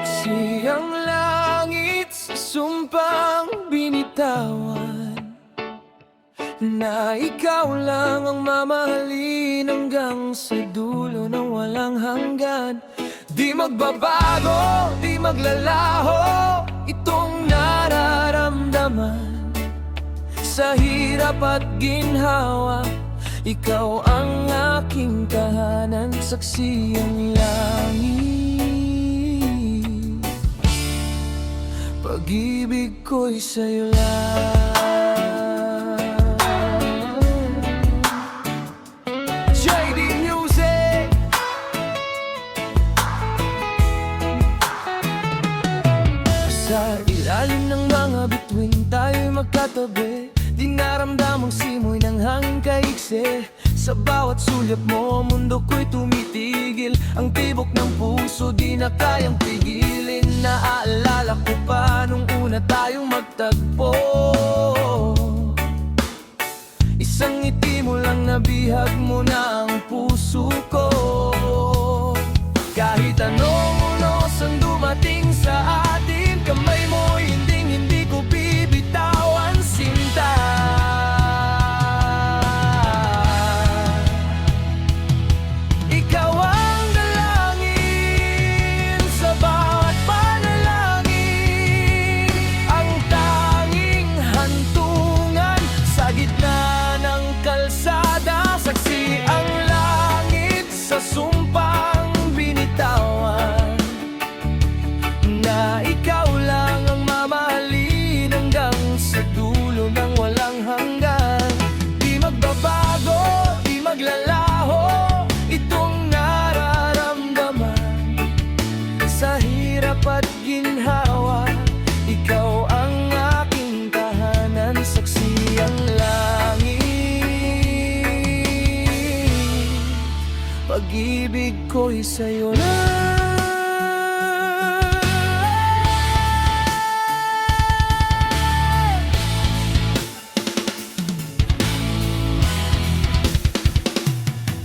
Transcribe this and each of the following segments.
Saksi ang langit sa sumpang binitawan na ikaw lang ang mamahalin hanggang sa dulo ng walang hanggan. Di magbabago, di maglalaho itong nararamdaman. Sa hirap at ginhawa, ikaw ang aking tahanan. Saksi ang langit, pag-ibig ko'y sa'yo lang. JD Music. Sa ilalim ng mga bituin tayo'y magkatabi, di naramdamang simoy ng hangin kaigsi. Sa bawat sulyap mo, mundo ko'y tumitigil. Ang tibok ng puso di na kayang pigilin. Naaalala ko pa nung una tayong magtagpo, isang ngiti mo lang nabihag mo na ang puso ko. Kahit anong unos ang dumating sa atin, kamay mo hindi ko bibitawan, sinta. Ikaw ang dalangin sa bawat panalangin, ang tanging hantungan sa gitna ng kalsada. Saksi ang langit sa sumpang binitawan na ikaw lang ang mamahalin hanggang sa dulo ng walang hanggan. Di magbabago, di maglalaho itong nararamdaman. Sa hirap at ginhawa, ikaw ang aking tahanan. Saksi ang langit, pag-ibig ko'y sa'yo lang.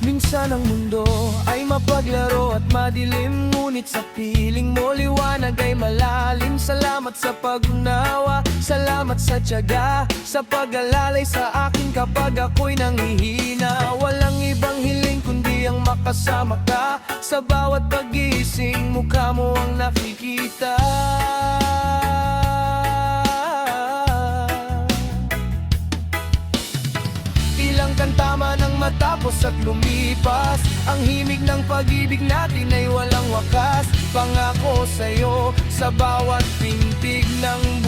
Minsan ang mundo ay mapaglaro at madilim, ngunit sa piling mo liwanag ay malalim. Salamat sa pag-unawa, salamat sa tiyaga, sa pag-alalay sa akin kapag ako'y nanghihina. Walang ibang hiling kundi ang makasama ka. Sa bawat pag-gising, mukha mo ang nakikita. Ilang kanta man ang matapos at lumipas, ang himig ng pag-ibig natin ay walang wakas. Pangako sa'yo sa bawat pintig ng